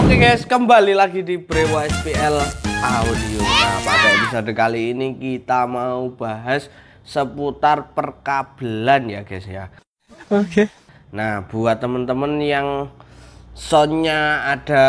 Oke guys, kembali lagi di Brewo SPL Audio. Nah, pada episode kali ini kita mau bahas seputar perkabelan ya guys ya. Oke. Nah, buat temen-temen yang soundnya ada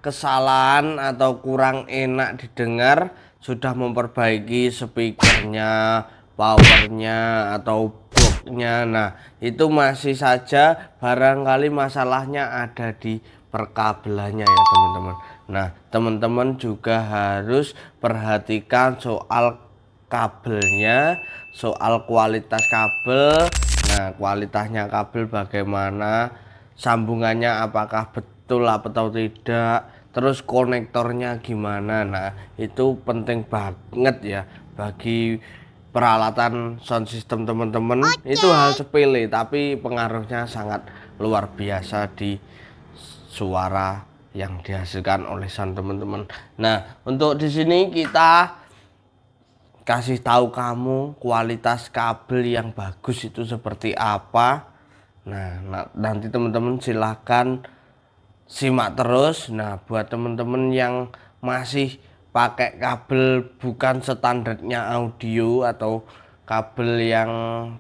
kesalahan atau kurang enak didengar, sudah memperbaiki speakernya, powernya atau boxnya. Nah, itu masih saja barangkali masalahnya ada di perkabelannya ya teman-teman. Nah, teman-teman juga harus perhatikan soal kabelnya, soal kualitas kabel. Nah, kualitasnya kabel bagaimana, sambungannya apakah betul atau tidak, terus konektornya gimana. Nah, itu penting banget ya bagi peralatan sound system teman-teman. Itu hal sepele tapi pengaruhnya sangat luar biasa di suara yang dihasilkan oleh sound teman-teman. Nah, untuk di sini kita kasih tahu kamu kualitas kabel yang bagus itu seperti apa. Nah, nanti teman-teman silahkan simak terus. Nah, buat teman-teman yang masih pakai kabel bukan standarnya audio atau kabel yang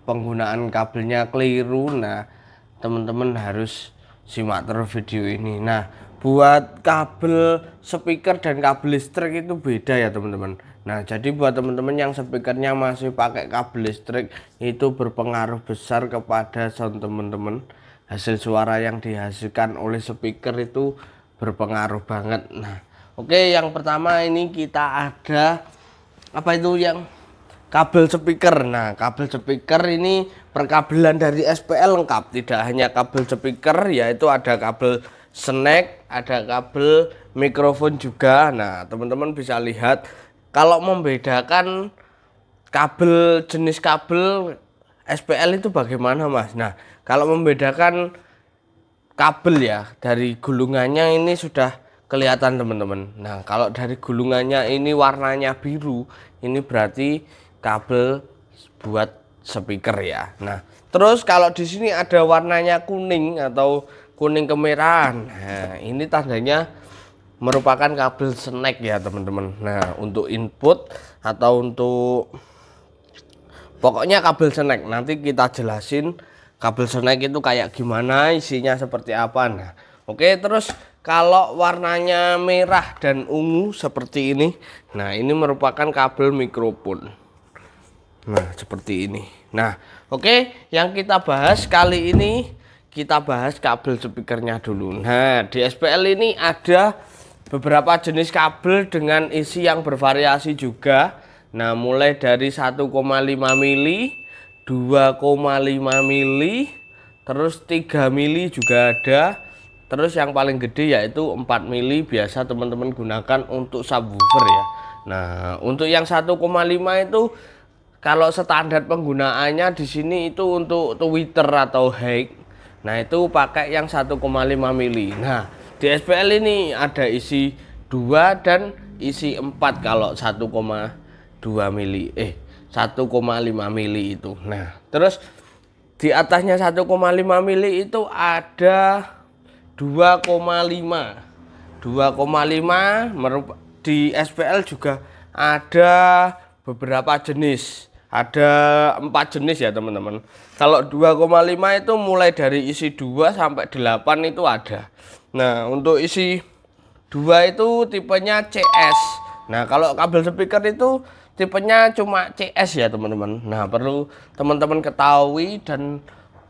penggunaan kabelnya keliru, nah teman-teman harus simak terus video ini. Nah, buat kabel speaker dan kabel listrik itu beda ya teman-teman. Nah, jadi buat teman-teman yang speakernya masih pakai kabel listrik, itu berpengaruh besar kepada sound teman-teman. Hasil suara yang dihasilkan oleh speaker itu berpengaruh banget. Nah, oke, yang pertama ini kita ada apa itu yang kabel speaker. Nah, kabel speaker ini perkabelan dari SPL lengkap, tidak hanya kabel speaker, yaitu ada kabel snack, ada kabel mikrofon juga. Nah, teman-teman bisa lihat kalau membedakan kabel, jenis kabel SPL itu bagaimana Mas. Nah, kalau membedakan kabel ya dari gulungannya ini sudah kelihatan teman-teman. Nah, kalau dari gulungannya ini warnanya biru, ini berarti kabel buat speaker ya. Nah, terus kalau di sini ada warnanya kuning atau kuning kemerahan, nah ini tandanya merupakan kabel snack ya teman-teman. Nah, untuk input atau untuk pokoknya kabel snack, nanti kita jelasin kabel snack itu kayak gimana, isinya seperti apa. Nah, oke, terus kalau warnanya merah dan ungu seperti ini, nah ini merupakan kabel mikrofon. Nah, seperti ini. Nah, oke, yang kita bahas kali ini, kita bahas kabel speakernya dulu. Nah, di SPL ini ada beberapa jenis kabel dengan isi yang bervariasi juga. Nah, mulai dari 1,5 mili, 2,5 mili, terus 3 mili juga ada. Terus yang paling gede yaitu 4 mili, biasa teman-teman gunakan untuk subwoofer ya. Nah, untuk yang 1,5 itu kalau standar penggunaannya di sini itu untuk tweeter atau high. Nah, itu pakai yang 1,5 mili. Nah, di SPL ini ada isi 2 dan isi 4 kalau 1,2 mili. 1,5 mili itu. Nah, terus di atasnya 1,5 mili itu ada 2,5. 2,5 di SPL juga ada beberapa jenis. Ada 4 jenis ya teman-teman. Kalau 2,5 itu mulai dari isi 2 sampai 8 itu ada. Nah, untuk isi 2 itu tipenya CS. Nah, kalau kabel speaker itu tipenya cuma CS ya teman-teman. Nah, perlu teman-teman ketahui dan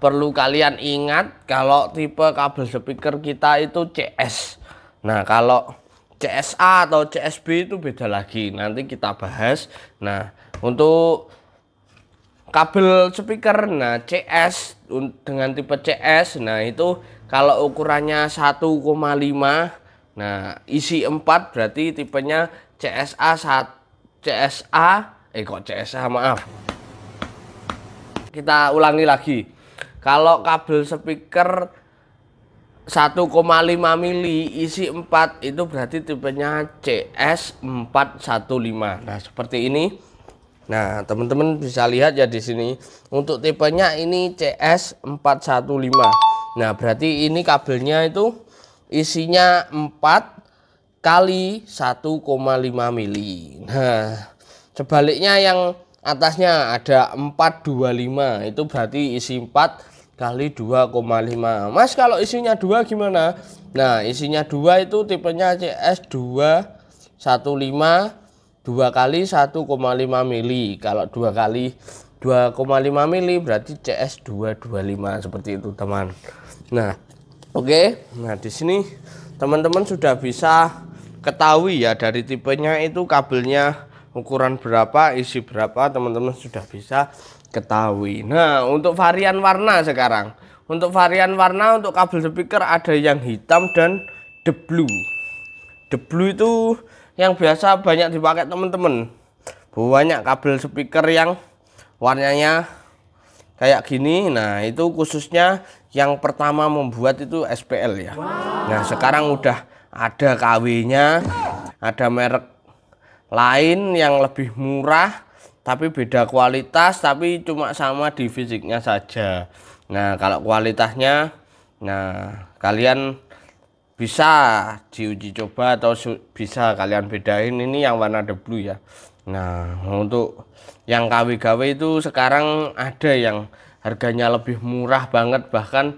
perlu kalian ingat kalau tipe kabel speaker kita itu CS. Nah, kalau CSA atau CSB itu beda lagi, nanti kita bahas. Nah, untuk kabel speaker, nah CS dengan tipe CS, nah itu kalau ukurannya 1,5, nah isi 4 berarti tipenya CSA maaf. Kita ulangi lagi. Kalau kabel speaker 1,5 mili isi 4 itu berarti tipenya CS415. Nah, seperti ini. Nah, teman-teman bisa lihat ya di sini. Untuk tipenya ini CS415. Nah, berarti ini kabelnya itu isinya 4 kali 1,5 mili. Nah, sebaliknya yang atasnya ada 425, itu berarti isi 4 kali 2,5. Mas, kalau isinya 2 gimana? Nah, isinya 2 itu tipenya CS215 2 kali 1,5 mili. Kalau 2 kali 2,5 mili berarti CS225, seperti itu, teman. Nah, oke. Nah, di sini teman-teman sudah bisa ketahui ya, dari tipenya itu kabelnya ukuran berapa, isi berapa, teman-teman sudah bisa ketahui. Nah, untuk varian warna sekarang. Untuk varian warna untuk kabel speaker ada yang hitam dan the blue. The blue itu yang biasa banyak dipakai teman-teman. Banyak kabel speaker yang warnanya kayak gini. Nah, itu khususnya yang pertama membuat itu SPL ya. Nah, sekarang udah ada KW-nya, ada merek lain yang lebih murah tapi beda kualitas, tapi cuma sama di fisiknya saja. Nah, kalau kualitasnya, nah kalian bisa diuji coba atau bisa kalian bedain. Ini yang warna the blue ya. Nah, untuk yang KW-KW itu sekarang ada yang harganya lebih murah banget, bahkan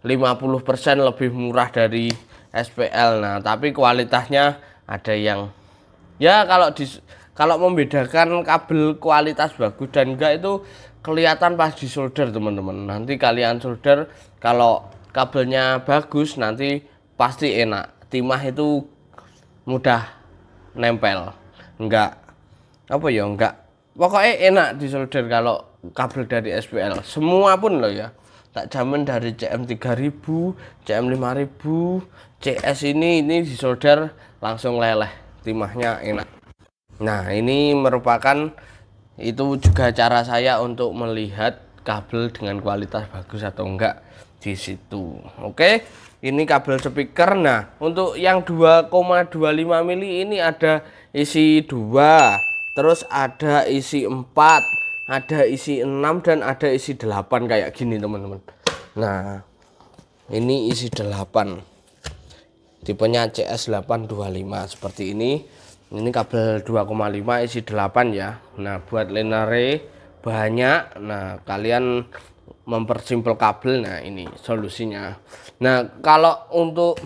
50% lebih murah dari SPL. Nah, tapi kualitasnya ada yang ya, kalau membedakan kabel kualitas bagus dan enggak itu kelihatan pas di solder, teman-teman. Nanti kalian solder, kalau kabelnya bagus nanti pasti enak. Timah itu mudah nempel. Enggak apa ya, enggak, pokoknya enak di solder kalau kabel dari SPL. Semua pun loh ya. Tak jamin dari CM3000, CM5000, CS ini disolder langsung leleh, timahnya enak. Nah, ini merupakan itu juga cara saya untuk melihat kabel dengan kualitas bagus atau enggak di situ. Oke, ini kabel speaker. Nah, untuk yang 2,25 mili ini ada isi 2, terus ada isi 4, ada isi 6, dan ada isi 8 kayak gini, teman-teman. Nah, ini isi 8, tipenya CS825 seperti ini. Ini kabel 2,5 isi 8 ya. Nah, buat lenare banyak. Nah, kalian mempersimpel kabel. Nah, ini solusinya. Nah, kalau untuk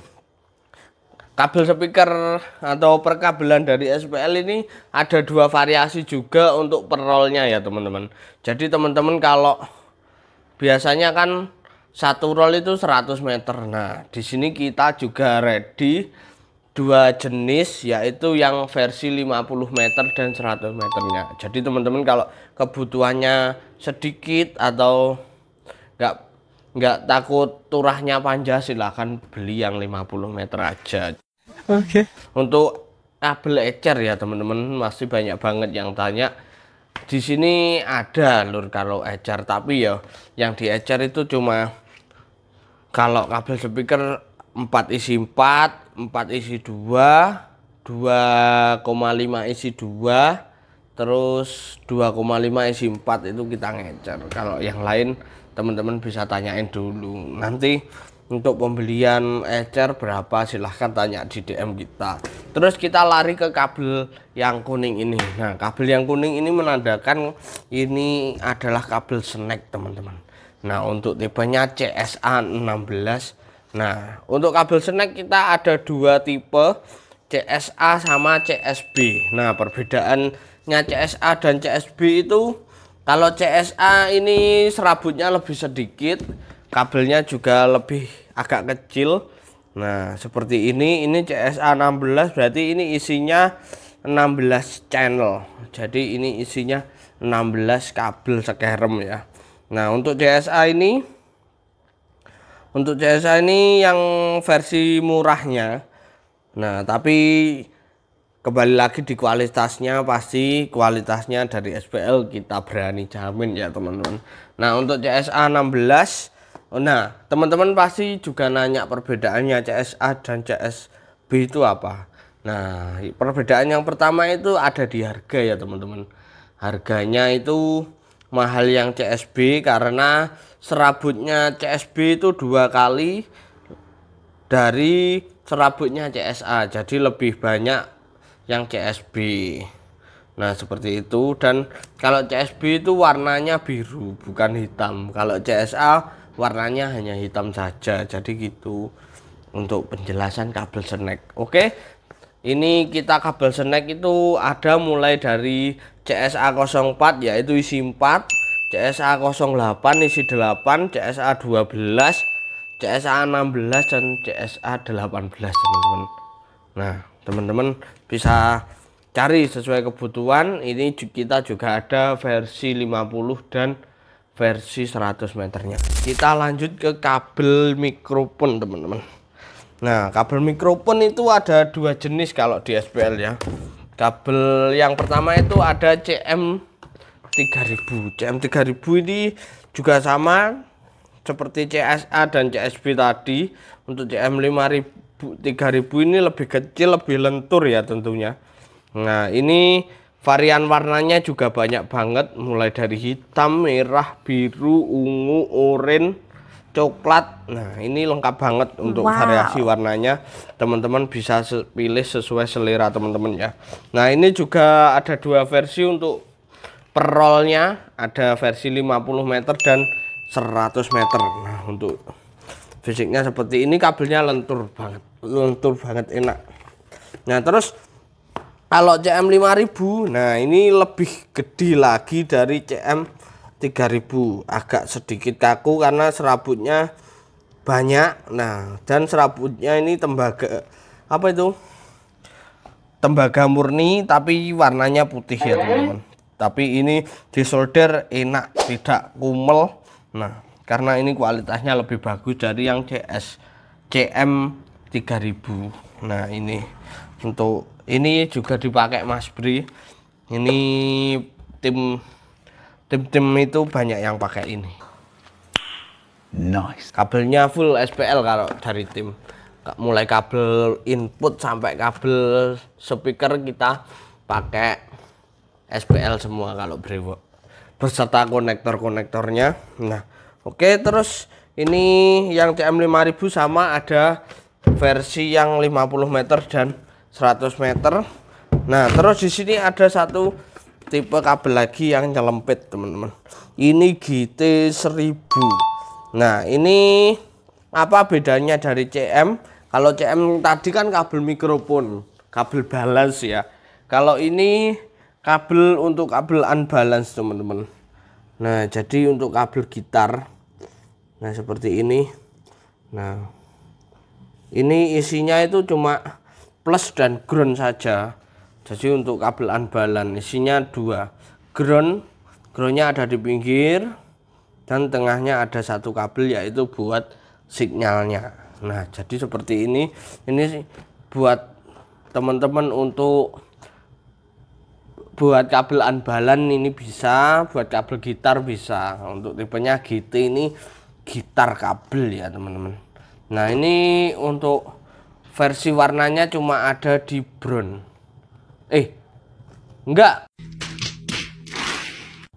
kabel speaker atau perkabelan dari SPL ini ada 2 variasi juga untuk per rollnya ya, teman-teman. Jadi teman-teman kalau biasanya kan satu roll itu 100 meter. Nah, di sini kita juga ready 2 jenis, yaitu yang versi 50 meter dan 100 meternya. Jadi teman-teman kalau kebutuhannya sedikit atau nggak takut turahnya panjang, silahkan beli yang 50 meter aja. Oke. Untuk kabel ecer ya, teman-teman, masih banyak banget yang tanya. Di sini ada lur kalau ecer, tapi ya yang di ecer itu cuma kalau kabel speaker 4 isi 4, 4 isi 2, 2,5 isi 2, terus 2,5 isi 4 itu kita ngecer. Kalau yang lain teman-teman bisa tanyain dulu. Nanti untuk pembelian ecer berapa silahkan tanya di DM kita. Terus kita lari ke kabel yang kuning ini. Nah, kabel yang kuning ini menandakan ini adalah kabel snack, teman-teman. Nah, untuk tipenya CSA16. Nah, untuk kabel snack kita ada 2 tipe, CSA sama CSB. Nah, perbedaannya CSA dan CSB itu, kalau CSA ini serabutnya lebih sedikit, kabelnya juga lebih agak kecil. Nah, seperti ini CSA 16, berarti ini isinya 16 channel. Jadi ini isinya 16 kabel sekerem ya. Nah, untuk CSA ini yang versi murahnya. Nah, tapi kembali lagi di kualitasnya, pasti kualitasnya dari SPL kita berani jamin ya, teman-teman. Nah, untuk CSA 16, nah teman-teman pasti juga nanya perbedaannya CSA dan CSB itu apa. Nah, perbedaan yang pertama itu ada di harga ya, teman-teman. Harganya itu mahal yang CSB karena serabutnya CSB itu 2 kali dari serabutnya CSA, jadi lebih banyak yang CSB. Nah seperti itu. Dan kalau CSB itu warnanya biru bukan hitam, kalau CSA warnanya hanya hitam saja. Jadi gitu untuk penjelasan kabel snack. Oke, ini kita kabel snack itu ada mulai dari CSA 04 yaitu isi 4, CSA 08 isi 8, CSA 12, CSA 16 dan CSA 18 teman-teman. Nah teman-teman bisa cari sesuai kebutuhan. Ini kita juga ada versi 50 dan versi 100 meternya. Kita lanjut ke kabel mikrofon teman-teman. Nah kabel mikrofon itu ada dua jenis kalau di SPL ya. Kabel yang pertama itu ada CM3000. CM3000 ini juga sama seperti CSA dan CSB tadi. Untuk CM3000 ini lebih kecil, lebih lentur ya tentunya. Nah ini varian warnanya juga banyak banget, mulai dari hitam, merah, biru, ungu, oranye, coklat. Nah ini lengkap banget untuk variasi warnanya. Teman-teman bisa pilih sesuai selera teman-teman ya. Nah ini juga ada dua versi untuk per rollnya, ada versi 50 meter dan 100 meter. Nah untuk fisiknya seperti ini, kabelnya lentur banget enak. Nah terus kalau CM5000, nah ini lebih gede lagi dari CM3000, agak sedikit kaku karena serabutnya banyak. Nah dan serabutnya ini tembaga tembaga murni tapi warnanya putih ya teman-teman. Tapi ini disolder enak, tidak kumel. Nah karena ini kualitasnya lebih bagus dari yang CM3000. Nah ini untuk ini juga dipakai Mas Bri. Ini tim itu banyak yang pakai ini. Nice. Kabelnya full SPL kalau dari tim. Mulai kabel input sampai kabel speaker kita pakai SPL semua kalau Brewok, beserta konektornya. Nah oke, terus ini yang CM5000 sama ada versi yang 50 meter dan 100 meter. Nah terus di sini ada satu tipe kabel lagi yang nyelempit teman-teman. Ini GT1000. Nah ini apa bedanya dari CM? Kalau CM tadi kan kabel mikrofon, kabel balance ya. Kalau ini kabel untuk kabel unbalance teman-teman. Nah jadi untuk kabel gitar, nah seperti ini. Nah ini isinya itu cuma plus dan ground saja. Jadi untuk kabel unbalance isinya dua, groundnya ada di pinggir dan tengahnya ada satu kabel yaitu buat sinyalnya. Nah jadi seperti ini buat teman-teman untuk buat kabel unbalance ini bisa, buat kabel gitar bisa. Untuk tipenya GT ini gitar kabel ya teman-teman. Nah ini untuk versi warnanya cuma ada di brown. Enggak,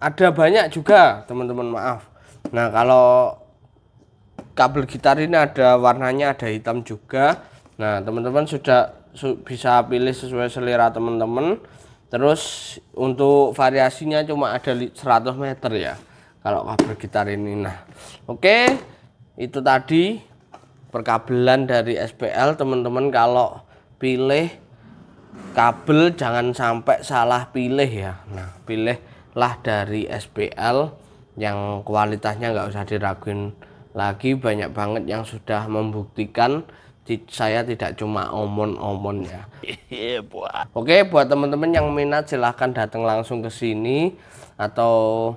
ada banyak juga teman-teman, maaf. Nah kalau kabel gitar ini ada warnanya, ada hitam juga. Nah teman-teman sudah bisa pilih sesuai selera teman-teman. Terus untuk variasinya cuma ada 100 meter ya kalau kabel gitar ini. Nah oke, itu tadi perkabelan dari SPL teman-teman. Kalau pilih kabel jangan sampai salah pilih ya. Nah pilihlah dari SPL yang kualitasnya nggak usah diraguin lagi. Banyak banget yang sudah membuktikan, saya tidak cuma omon-omon ya. Oke, buat teman-teman yang minat silahkan datang langsung ke sini, atau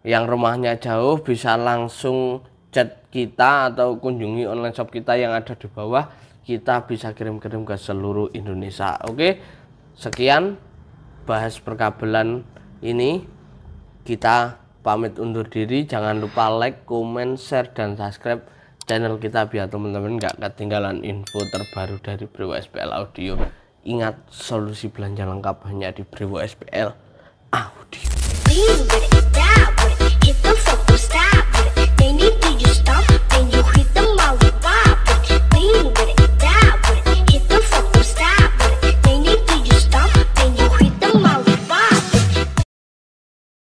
yang rumahnya jauh bisa langsung chat kita atau kunjungi online shop kita yang ada di bawah. Kita bisa kirim-kirim ke seluruh Indonesia. Oke, sekian bahas perkabelan ini. Kita pamit undur diri. Jangan lupa like, comment, share, dan subscribe channel kita biar teman-teman nggak ketinggalan info terbaru dari Brewok SPL Audio. Ingat, solusi belanja lengkap hanya di Brewok SPL Audio.